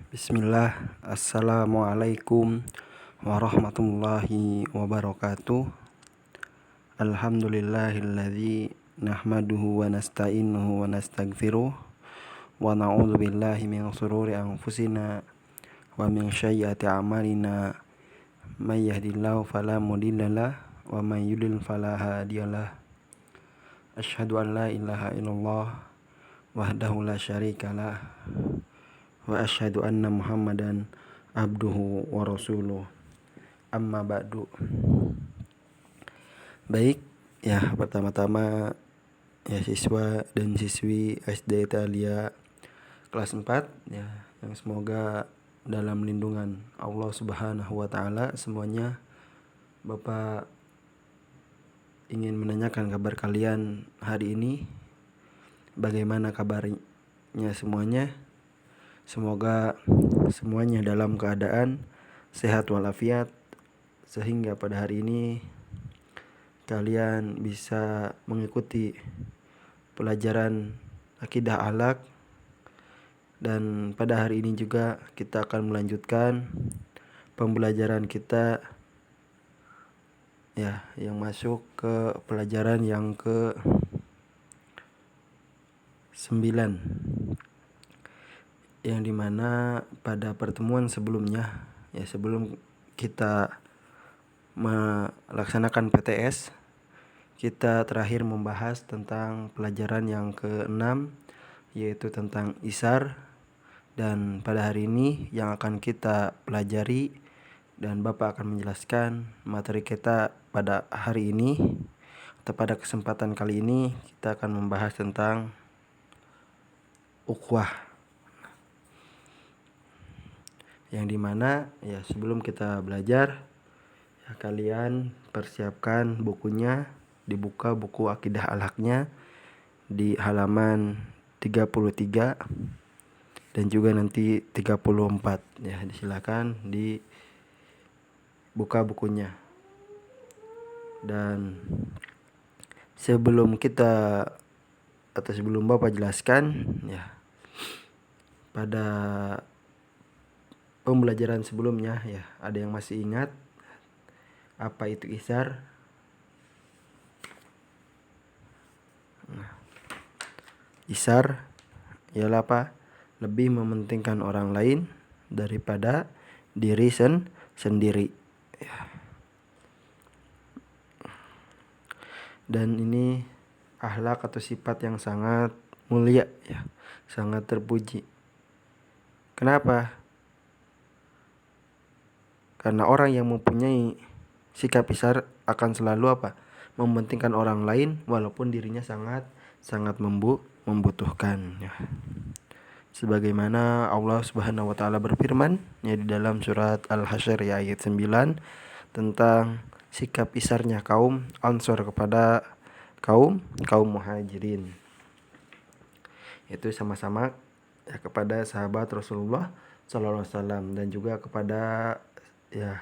Bismillah, Assalamualaikum warahmatullahi wabarakatuh. Alhamdulillahilladzi nahmaduhu wa nasta'inuhu wa nastaghfiruh wa na'udzu billahi min shururi anfusina wa min sayyiati a'malina may yahdihillahu fala mudhillalah wa may yudlil fala hadiyalah. Asyhadu an la ilaha illallah wahdahu la syarikalah wa asyhadu anna Muhammadan abduhu wa rasuluh. Amma ba'du. Baik, ya pertama-tama ya siswa dan siswi SD Italia kelas 4 ya, yang semoga dalam lindungan Allah Subhanahu wa taala semuanya. Bapak ingin menanyakan kabar kalian hari ini. Bagaimana kabarnya semuanya? Semoga semuanya dalam keadaan sehat walafiat, sehingga pada hari ini kalian bisa mengikuti pelajaran akidah akhlak. Dan pada hari ini juga kita akan melanjutkan pembelajaran kita ya, yang masuk ke pelajaran yang ke 9, yang dimana pada pertemuan sebelumnya ya, sebelum kita melaksanakan PTS, kita terakhir membahas tentang pelajaran yang ke-6, yaitu tentang isar. Dan pada hari ini yang akan kita pelajari dan Bapak akan menjelaskan materi kita pada hari ini atau pada kesempatan kali ini, kita akan membahas tentang ukhuwah. Yang dimana ya, sebelum kita belajar ya, kalian persiapkan bukunya, dibuka buku akidah alhaknya di halaman 33 dan juga nanti 34 ya. Silakan dibuka bukunya. Dan sebelum Bapak jelaskan ya, pada pembelajaran sebelumnya ya, ada yang masih ingat apa itu isar? Isar ialah apa? Lebih mementingkan orang lain daripada diri sendiri. Dan ini akhlak atau sifat yang sangat mulia ya, sangat terpuji. Kenapa? Karena orang yang mempunyai sikap isar akan selalu apa? Mementingkan orang lain walaupun dirinya sangat membutuhkan ya. Sebagaimana Allah Subhanahu wa taala berfirman ya di dalam surat Al-Hasyr ya, ayat 9 tentang sikap isarnya kaum Ansor kepada kaum Muhajirin. Itu sama-sama ya kepada sahabat Rasulullah sallallahu alaihi wasallam, dan juga kepada ya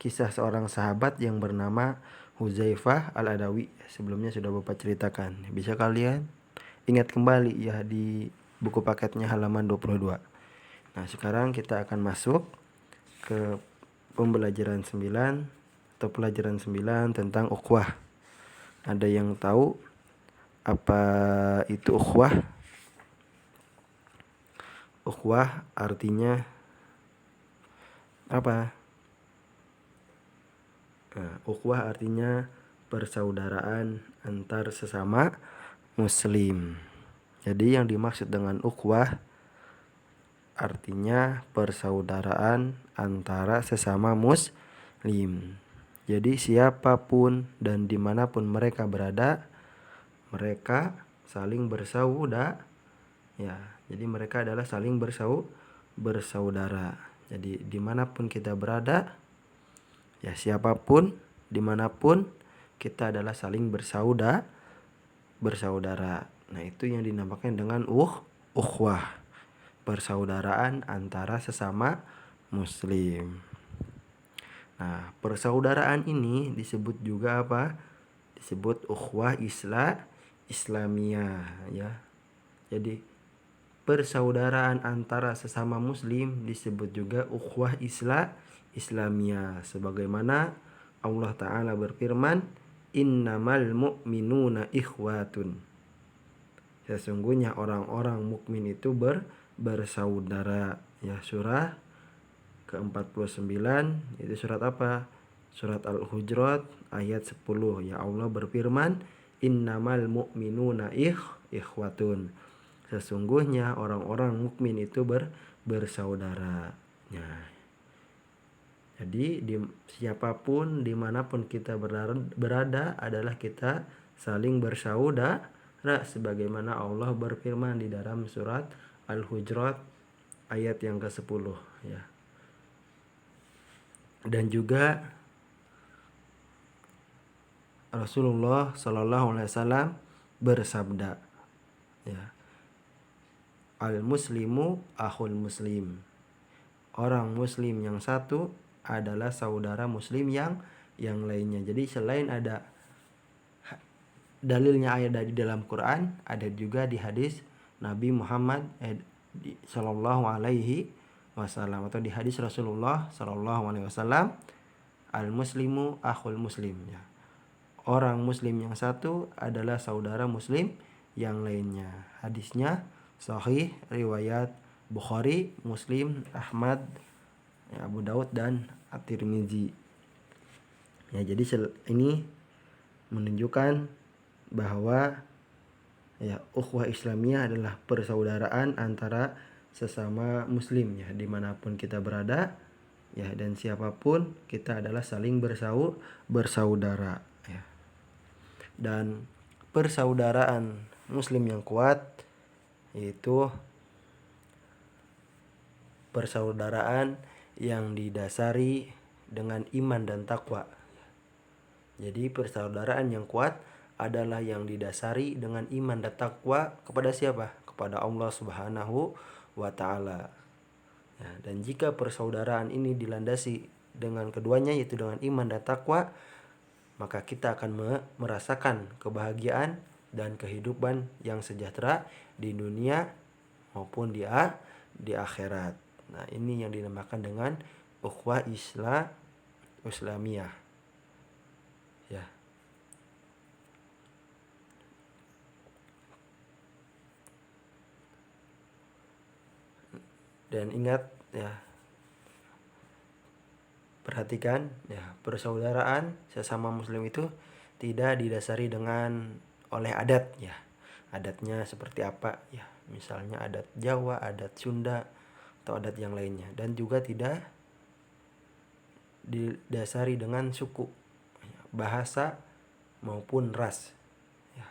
kisah seorang sahabat yang bernama Huzaifah Al-Adawi. Sebelumnya sudah Bapak ceritakan. Bisa kalian ingat kembali ya di buku paketnya halaman 22. Nah, sekarang kita akan masuk ke pembelajaran 9 atau pelajaran 9 tentang ukhuwah. Ada yang tahu apa itu ukhuwah? Ukhuwah artinya apa? Nah, ukhuwah artinya persaudaraan antar sesama muslim. Jadi yang dimaksud dengan ukhuwah artinya persaudaraan antara sesama muslim. Jadi siapapun dan dimanapun mereka berada, mereka saling bersaudara ya. Jadi mereka adalah saling bersaudara. Jadi dimanapun kita berada ya, siapapun dimanapun, kita adalah saling bersaudara. Nah, itu yang dinamakan dengan ukhuwah, persaudaraan antara sesama muslim. Nah, persaudaraan ini disebut juga apa? Disebut ukhuwah Islamiyah ya. Jadi persaudaraan antara sesama muslim disebut juga ukhuwah Islamiyah, sebagaimana Allah Ta'ala berfirman, innamal mu'minuna ikhwatun, sesungguhnya orang-orang mukmin itu bersaudara. Ya, surah ke-49 itu surat apa? Surat Al-Hujurat ayat 10. Ya, Allah berfirman, innamal mu'minuna ikhwatun, sesungguhnya orang-orang mukmin itu bersaudara. Ya. Jadi siapapun dimanapun kita berada adalah kita saling bersaudara, sebagaimana Allah berfirman di dalam surat Al-Hujurat ayat yang ke-10. Ya. Dan juga Rasulullah Shallallahu Alaihi Wasallam bersabda, ya, al-muslimu akhul muslim, orang muslim yang satu adalah saudara muslim yang lainnya. Jadi selain ada dalilnya ayat dari dalam Quran, ada juga di hadis Nabi Muhammad Sallallahu Alaihi Wasallam, atau di hadis Rasulullah Sallallahu Alaihi Wasallam, al-muslimu akhul muslim, ya, orang muslim yang satu adalah saudara muslim yang lainnya. Hadisnya sahih riwayat Bukhari, Muslim, Ahmad, ya, Abu Daud dan At-Tirmizi. Ya, jadi ini menunjukkan bahwa ya ukhuwah Islamiyah adalah persaudaraan antara sesama muslim, ya, dimanapun kita berada, ya, dan siapapun kita adalah saling bersaudara, ya. Dan persaudaraan muslim yang kuat yaitu persaudaraan yang didasari dengan iman dan takwa. Jadi persaudaraan yang kuat adalah yang didasari dengan iman dan takwa kepada siapa? Kepada Allah Subhanahu wa Ta'ala. Ya, dan jika persaudaraan ini dilandasi dengan keduanya, yaitu dengan iman dan takwa, maka kita akan merasakan kebahagiaan dan kehidupan yang sejahtera di dunia maupun di akhirat. Nah, ini yang dinamakan dengan ukhuwah Islamiyah. Ya. Dan ingat, ya, perhatikan, ya, persaudaraan sesama muslim itu tidak didasari dengan oleh adat, ya. Adatnya seperti apa, ya. Misalnya adat Jawa, adat Sunda, atau adat yang lainnya. Dan juga tidak didasari dengan suku, bahasa maupun ras, ya.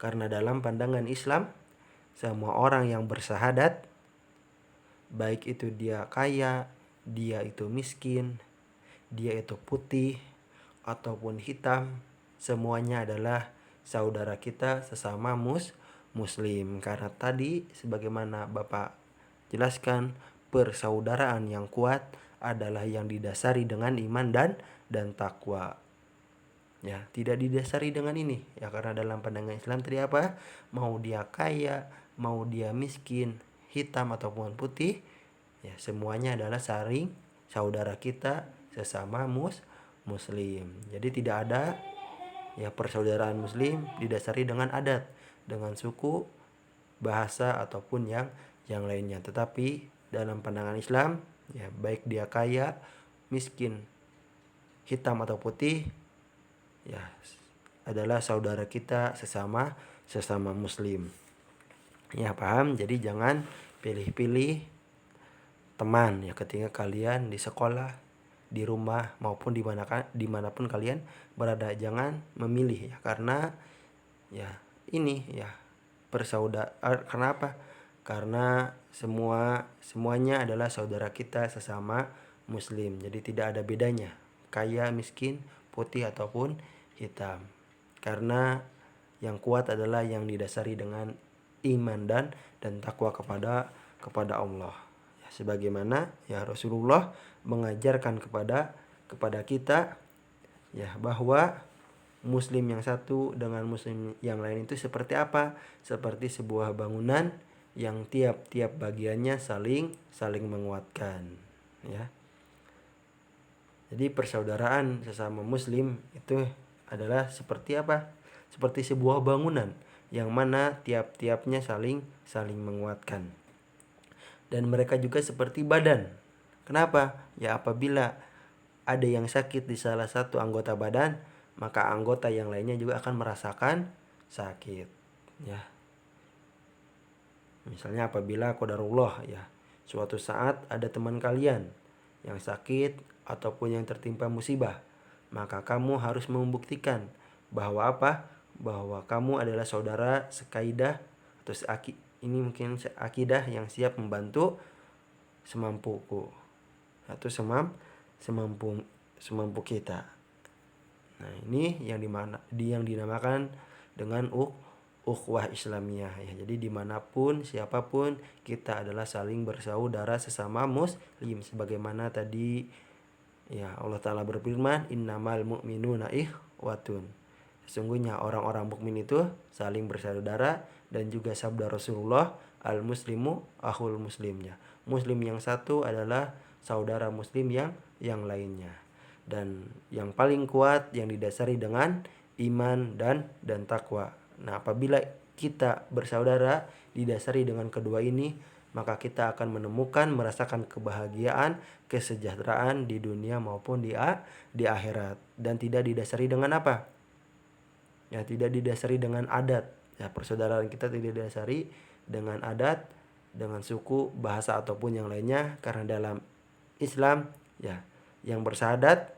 Karena dalam pandangan Islam, semua orang yang bersahadat, baik itu dia kaya, dia itu miskin, dia itu putih ataupun hitam, semuanya adalah saudara kita sesama muslim. Karena tadi sebagaimana Bapak jelaskan, persaudaraan yang kuat adalah yang didasari dengan iman dan takwa. Ya, tidak didasari dengan ini, ya, karena dalam pandangan Islam tadi apa? Mau dia kaya, mau dia miskin, hitam ataupun putih, ya, semuanya adalah saling saudara kita sesama muslim. Jadi tidak ada, ya, persaudaraan muslim didasari dengan adat, dengan suku, bahasa ataupun yang lainnya. Tetapi dalam pandangan Islam, ya, baik dia kaya, miskin, hitam atau putih, ya, adalah saudara kita sesama muslim. Ya, paham? Jadi jangan pilih-pilih teman, ya, ketika kalian di sekolah, di rumah maupun dimanapun kalian berada, jangan memilih, ya, karena, ya, ini, ya, kenapa? Karena semuanya adalah saudara kita sesama muslim. Jadi tidak ada bedanya kaya, miskin, putih ataupun hitam. Karena yang kuat adalah yang didasari dengan iman dan takwa kepada Allah. Ya, sebagaimana, ya, Rasulullah mengajarkan kepada kita, ya, bahwa muslim yang satu dengan muslim yang lain itu seperti apa? Seperti sebuah bangunan yang tiap-tiap bagiannya saling menguatkan, ya. Jadi persaudaraan sesama muslim itu adalah seperti apa? Seperti sebuah bangunan yang mana tiap-tiapnya saling menguatkan. Dan mereka juga seperti badan. Kenapa? Ya apabila ada yang sakit di salah satu anggota badan, maka anggota yang lainnya juga akan merasakan sakit, ya. Misalnya apabila qadarullah, ya, suatu saat ada teman kalian yang sakit ataupun yang tertimpa musibah, maka kamu harus membuktikan bahwa apa? Bahwa kamu adalah saudara sekaidah atau ini mungkin seakidah yang siap membantu semampuku atau semampu kita. Nah, ini yang dinamakan dengan ukhuwah Islamiyah, ya. Jadi dimanapun siapapun kita adalah saling bersaudara sesama muslim, sebagaimana tadi, ya, Allah Ta'ala berfirman, innamal mu'minuna ikhwatun. Sesungguhnya orang-orang mukmin itu saling bersaudara, dan juga sabda Rasulullah, al muslimu akhul muslimnya. Muslim yang satu adalah saudara muslim yang lainnya. Dan yang paling kuat yang didasari dengan iman dan takwa. Nah, apabila kita bersaudara didasari dengan kedua ini, maka kita akan merasakan kebahagiaan, kesejahteraan di dunia maupun di akhirat. Dan tidak didasari dengan apa? Ya, tidak didasari dengan adat. Ya, persaudaraan kita tidak didasari dengan adat, dengan suku, bahasa ataupun yang lainnya. Karena dalam Islam, ya, yang bersahadat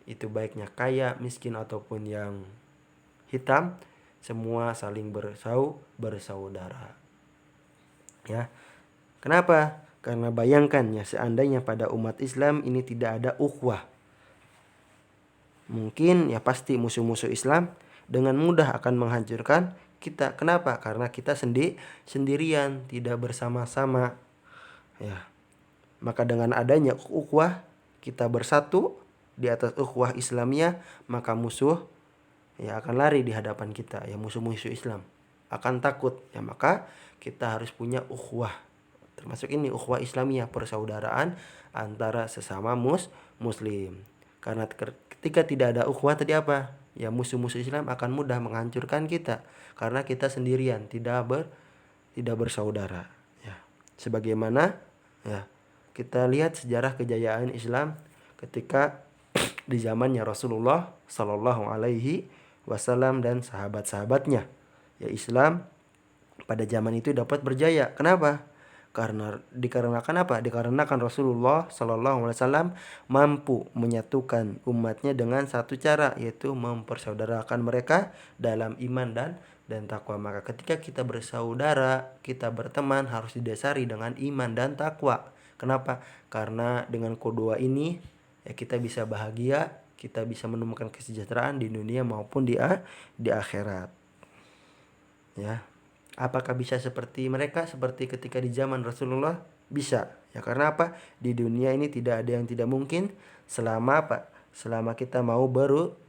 itu baiknya kaya, miskin ataupun yang hitam, semua saling bersaudara. Ya. Kenapa? Karena bayangkan, ya, seandainya pada umat Islam ini tidak ada ukhuwah, mungkin ya pasti musuh-musuh Islam dengan mudah akan menghancurkan kita. Kenapa? Karena kita sendirian, tidak bersama-sama, ya. Maka dengan adanya ukhuwah, kita bersatu di atas ukhuwah Islamiyah, maka musuh, ya, akan lari di hadapan kita, ya, musuh-musuh Islam akan takut, ya. Maka kita harus punya ukhuwah, termasuk ini ukhuwah Islamiyah, persaudaraan antara sesama muslim. Karena ketika tidak ada ukhuwah tadi apa? Ya, musuh-musuh Islam akan mudah menghancurkan kita karena kita sendirian, tidak bersaudara, ya. Sebagaimana, ya, kita lihat sejarah kejayaan Islam ketika di zamannya Rasulullah Shallallahu Alaihi Wasallam dan sahabat-sahabatnya. Ya, Islam pada zaman itu dapat berjaya. Kenapa? Dikarenakan apa? Dikarenakan Rasulullah Shallallahu Alaihi Wasallam mampu menyatukan umatnya dengan satu cara, yaitu mempersaudarakan mereka dalam iman dan takwa. Maka ketika kita bersaudara, kita berteman, harus didasari dengan iman dan takwa. Kenapa? Karena dengan kedua ini, ya, kita bisa bahagia, kita bisa menemukan kesejahteraan di dunia maupun di akhirat, ya. Apakah bisa seperti mereka, seperti ketika di zaman Rasulullah? Bisa, ya. Karena apa? Di dunia ini tidak ada yang tidak mungkin selama apa? Selama kita mau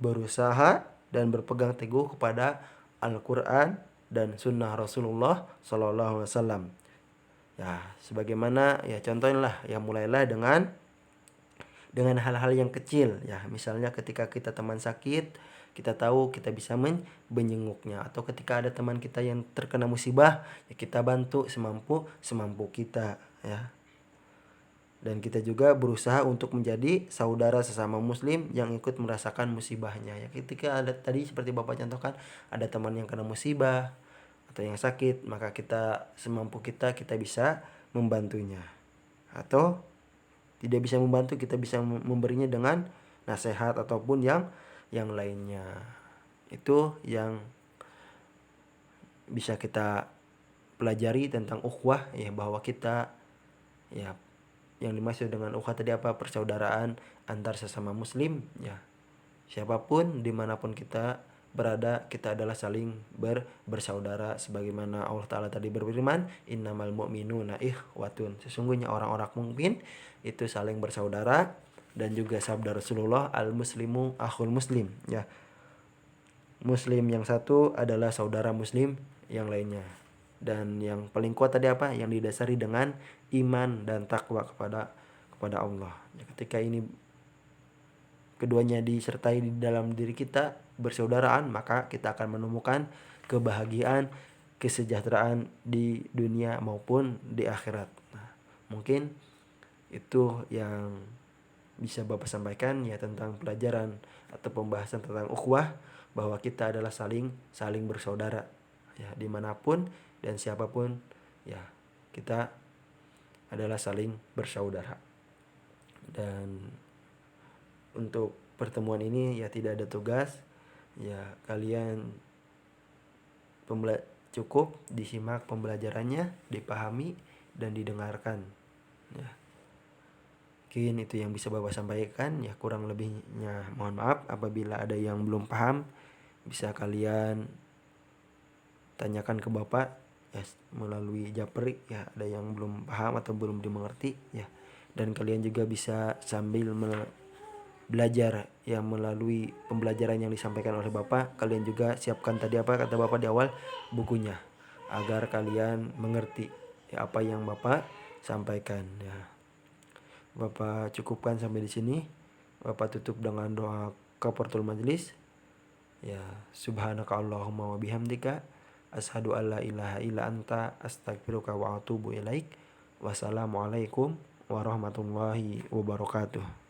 berusaha dan berpegang teguh kepada Al-Quran dan Sunnah Rasulullah Sallallahu Alaihi Wasallam. Ya, sebagaimana, ya, contohnya, ya, mulailah dengan hal-hal yang kecil, ya. Misalnya ketika kita teman sakit, kita tahu kita bisa menjenguknya, atau ketika ada teman kita yang terkena musibah, ya, kita bantu semampu kita, ya. Dan kita juga berusaha untuk menjadi saudara sesama muslim yang ikut merasakan musibahnya, ya. Ketika ada tadi seperti Bapak contohkan, ada teman yang kena musibah atau yang sakit, maka kita semampu kita bisa membantunya. Atau tidak bisa membantu, kita bisa memberinya dengan nasihat ataupun yang lainnya. Itu yang bisa kita pelajari tentang ukhuwah, ya, bahwa kita, ya, yang dimaksud dengan ukhuwah tadi apa? Persaudaraan antar sesama muslim, ya. Siapapun dimanapun kita berada, kita adalah saling bersaudara, sebagaimana Allah Ta'ala tadi berfirman, innamal mu'minuna ikhwatun. Sesungguhnya orang-orang mukmin itu saling bersaudara. Dan juga sabda Rasulullah, al muslimu akhul muslim, ya. Muslim yang satu adalah saudara muslim yang lainnya. Dan yang paling kuat tadi apa? Yang didasari dengan iman dan takwa kepada Allah. Ketika ini keduanya disertai di dalam diri kita, bersaudaraan, maka kita akan menemukan kebahagiaan, kesejahteraan di dunia maupun di akhirat. Nah, mungkin itu yang bisa Bapak sampaikan ya tentang pelajaran atau pembahasan tentang ukhuwah, bahwa kita adalah saling bersaudara ya, dimanapun dan siapapun ya, kita adalah saling bersaudara. Dan untuk pertemuan ini ya tidak ada tugas ya, kalian cukup disimak pembelajarannya, dipahami dan didengarkan ya. Mungkin itu yang bisa Bapak sampaikan ya, kurang lebihnya mohon maaf. Apabila ada yang belum paham, bisa kalian tanyakan ke Bapak ya melalui japri ya, ada yang belum paham atau belum dimengerti ya. Dan kalian juga bisa sambil belajar ya melalui pembelajaran yang disampaikan oleh Bapak. Kalian juga siapkan tadi apa kata Bapak di awal, bukunya, agar kalian mengerti ya apa yang Bapak sampaikan ya. Bapak cukupkan sampai di sini. Bapak tutup dengan doa kafaratul majelis. Ya, subhanaka Allahumma wa bihamdika asyhadu alla ilaha illa anta astaghfiruka wa atubu ilaik. Wassalamualaikum warahmatullahi wabarakatuh.